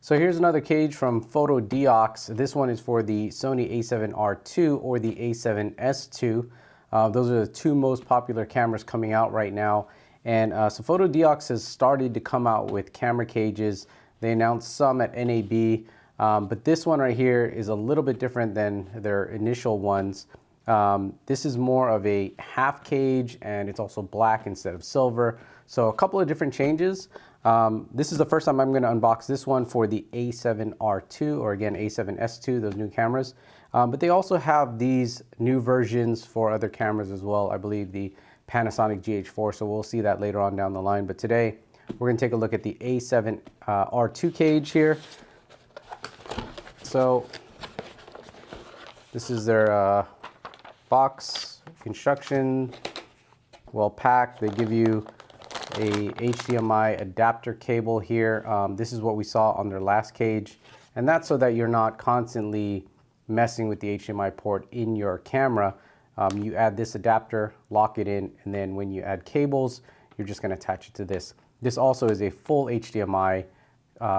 So here's another cage from Photodiox. This one is for the Sony a7R II or the a7S II. Those are the two most popular cameras coming out right now. And so Photodiox has started to come out with camera cages. They announced some at NAB, but this one right here is a little bit different than their initial ones. This is more of a half cage, and it's also black instead of silver. So a couple of different changes. This is the first time I'm going to unbox this one for the a7R II, or again a7S II, those new cameras. But they also have these new versions for other cameras as well. I believe the Panasonic GH4, so we'll see that later on down the line. But today we're going to take a look at the a7R II cage here. So this is their box construction, well packed. They give you a HDMI adapter cable here. This is what we saw on their last cage, and that's so that you're not constantly messing with the HDMI port in your camera. You add this adapter, lock it in, and then when you add cables, you're just going to attach it to this. This also is a full HDMI,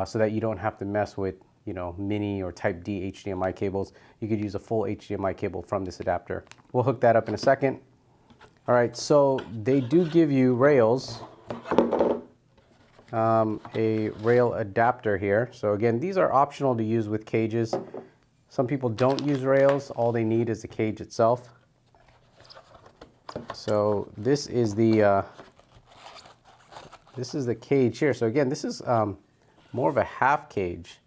so that you don't have to mess with, you know, mini or type D HDMI cables. You could use a full HDMI cable from this adapter. We'll hook that up in a second. All right, so they do give you rails, a rail adapter here. So again, these are optional to use with cages. Some people don't use rails. All they need is the cage itself. So this is the cage here. So again, this is more of a half cage.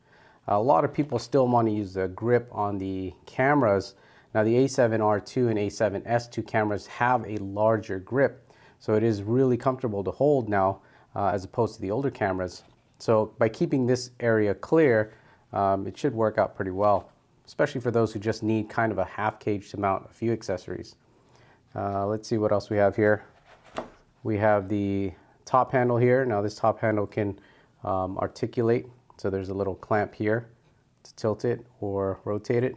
A lot of people still want to use the grip on the cameras. Now the a7R II and a7S II cameras have a larger grip, so it is really comfortable to hold now as opposed to the older cameras. So by keeping this area clear, it should work out pretty well, especially for those who just need kind of a half cage to mount a few accessories. Let's see what else we have here. We have the top handle here. Now this top handle can articulate. So there's a little clamp here to tilt it or rotate it.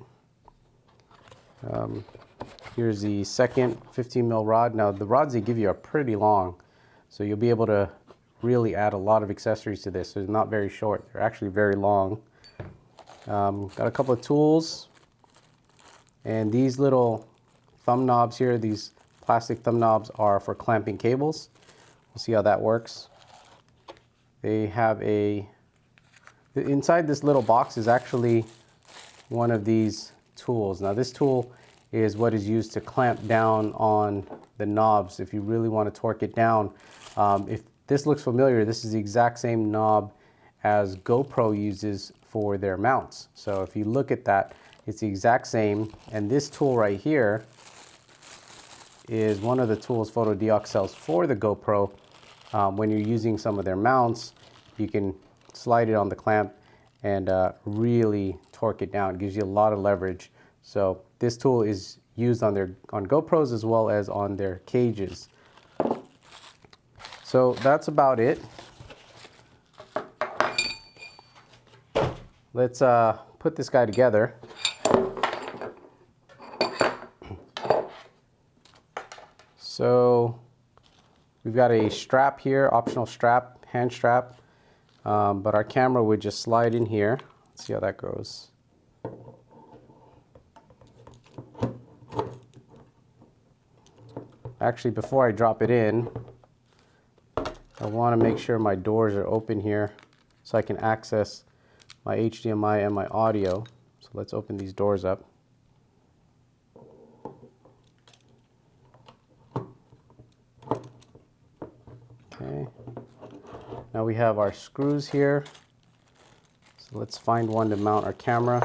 Here's the second 15 mil rod. Now the rods they give you are pretty long, so you'll be able to really add a lot of accessories to this. So they're not very short, they're actually very long. Got a couple of tools, and these little thumb knobs here, these plastic thumb knobs are for clamping cables. We'll see how that works. They have inside this little box is actually one of these tools. Now this tool is what is used to clamp down on the knobs if you really want to torque it down. If this looks familiar, this is the exact same knob as GoPro uses for their mounts. So if you look at that, it's the exact same. And this tool right here is one of the tools Photodiox sells for the GoPro. When you're using some of their mounts, you can slide it on the clamp and really torque it down. It gives you a lot of leverage. So this tool is used on GoPros as well as on their cages. So that's about it. Let's put this guy together. So we've got a strap here, optional strap, hand strap. But our camera would just slide in here. Let's see how that goes. Actually, before I drop it in, I want to make sure my doors are open here so I can access my HDMI and my audio. So let's open these doors up. Okay. Now we have our screws here. So let's find one to mount our camera.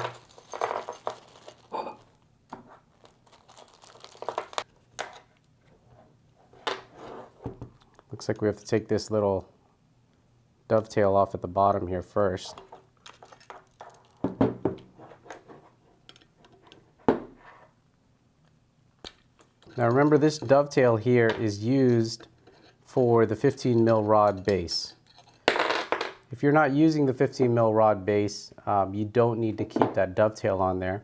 Looks like we have to take this little dovetail off at the bottom here first. Now remember, this dovetail here is used for the 15 mil rod base. If you're not using the 15 mil rod base, you don't need to keep that dovetail on there.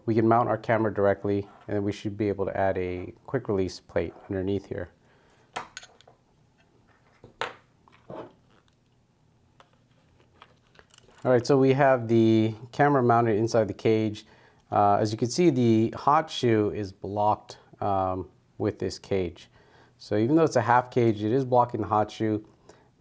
We can mount our camera directly, and then we should be able to add a quick release plate underneath here. All right, so we have the camera mounted inside the cage. As you can see, the hot shoe is blocked with this cage. So even though it's a half cage, it is blocking the hot shoe.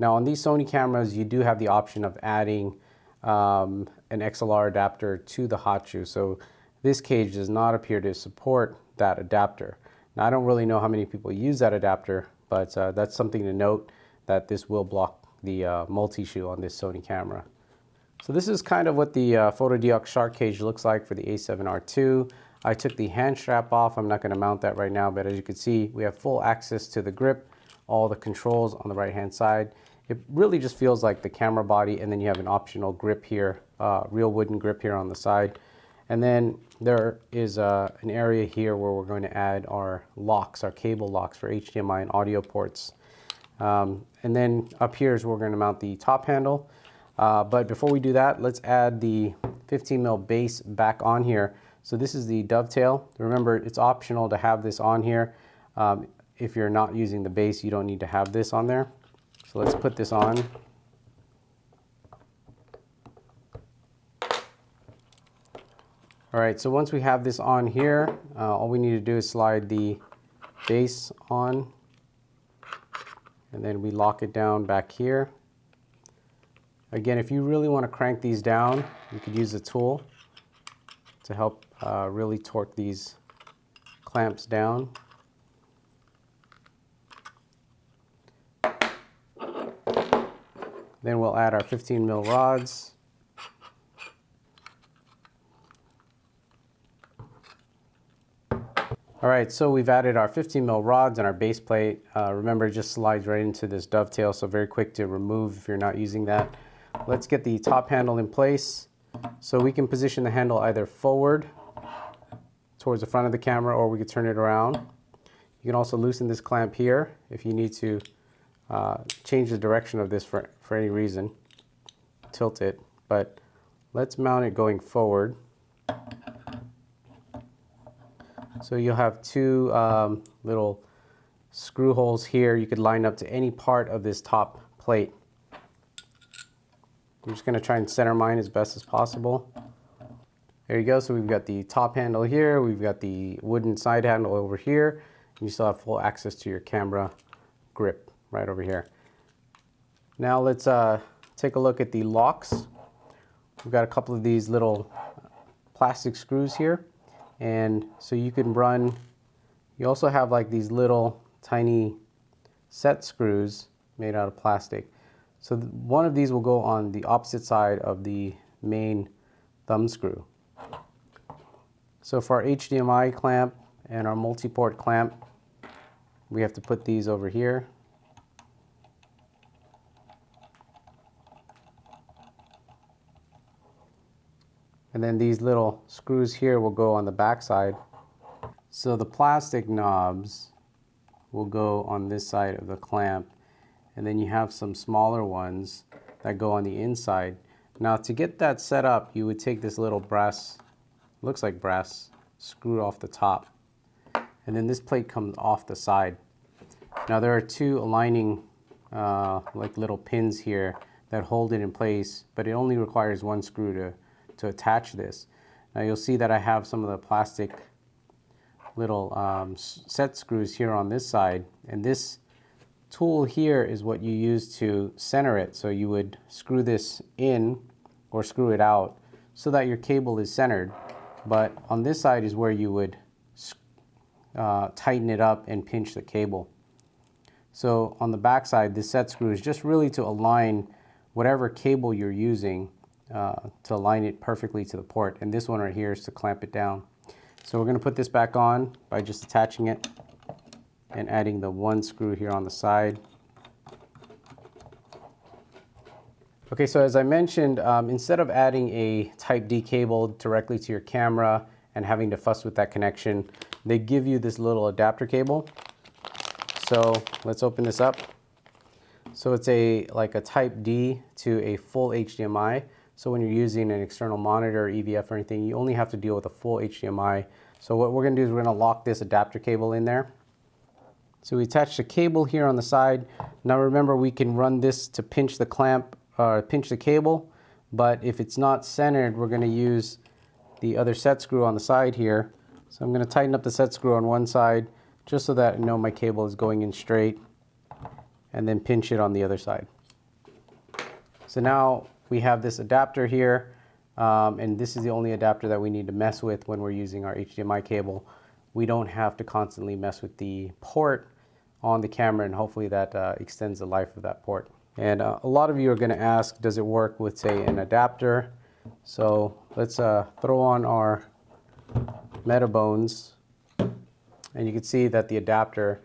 Now on these Sony cameras, you do have the option of adding an XLR adapter to the hot shoe. So this cage does not appear to support that adapter. Now I don't really know how many people use that adapter, but that's something to note, that this will block the multi-shoe on this Sony camera. So this is kind of what the Photodiox Shark cage looks like for the A7R II. I took the hand strap off. I'm not going to mount that right now, but as you can see, we have full access to the grip, all the controls on the right hand side. It really just feels like the camera body, and then you have an optional grip here, real wooden grip here on the side. And then there is an area here where we're going to add our locks, our cable locks for HDMI and audio ports. And then up here is where we're going to mount the top handle. But before we do that, let's add the 15mm base back on here. So this is the dovetail. Remember, it's optional to have this on here. If you're not using the base, you don't need to have this on there. So let's put this on. All right, so once we have this on here, all we need to do is slide the base on, and then we lock it down back here. Again, if you really want to crank these down, you could use a tool to help really torque these clamps down. Then we'll add our 15mm rods. All right, so we've added our 15mm rods and our base plate. Remember, it just slides right into this dovetail, so very quick to remove if you're not using that. Let's get the top handle in place. So we can position the handle either forward towards the front of the camera, or we could turn it around. You can also loosen this clamp here if you need to change the direction of this for any reason. Tilt it, but let's mount it going forward. So you'll have two little screw holes here. You could line up to any part of this top plate. I'm just going to try and center mine as best as possible. There you go. So we've got the top handle here. We've got the wooden side handle over here. And you still have full access to your camera grip right over here. Now let's take a look at the locks. We've got a couple of these little plastic screws here. And so you can run, you also have like these little tiny set screws made out of plastic. So one of these will go on the opposite side of the main thumb screw. So for our HDMI clamp and our multi-port clamp, we have to put these over here. And then these little screws here will go on the back side. So the plastic knobs will go on this side of the clamp. And then you have some smaller ones that go on the inside. Now to get that set up, you would take this little brass, looks like brass, screw off the top. And then this plate comes off the side. Now there are two aligning like little pins here that hold it in place, but it only requires one screw to attach this. Now you'll see that I have some of the plastic little set screws here on this side, and this tool here is what you use to center it. So you would screw this in or screw it out so that your cable is centered, but on this side is where you would tighten it up and pinch the cable. So on the back side, this set screw is just really to align whatever cable you're using to align it perfectly to the port, and this one right here is to clamp it down. So we're going to put this back on by just attaching it and adding the one screw here on the side. Okay, so as I mentioned, instead of adding a Type D cable directly to your camera and having to fuss with that connection, they give you this little adapter cable. So let's open this up. So it's like a Type D to a full HDMI. So when you're using an external monitor, EVF or anything, you only have to deal with a full HDMI. So what we're going to do is we're going to lock this adapter cable in there. So we attach the cable here on the side. Now remember, we can run this to pinch the clamp, pinch the cable, But if it's not centered, we're going to use the other set screw on the side here. So I'm going to tighten up the set screw on one side just so that I know my cable is going in straight, and then pinch it on the other side. So now we have this adapter here, and this is the only adapter that we need to mess with when we're using our HDMI cable. We don't have to constantly mess with the port on the camera, and hopefully that extends the life of that port. And a lot of you are going to ask, does it work with, say, an adapter? So let's throw on our Metabones, and you can see that the adapter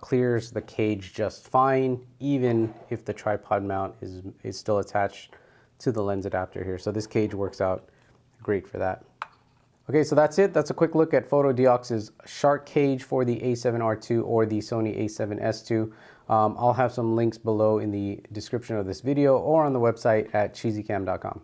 clears the cage just fine, even if the tripod mount is still attached to the lens adapter here. So this cage works out great for that. Okay, so that's it. That's a quick look at Photodiox's Shark cage for the a7R II or the Sony a7S II. I'll have some links below in the description of this video or on the website at cheesycam.com.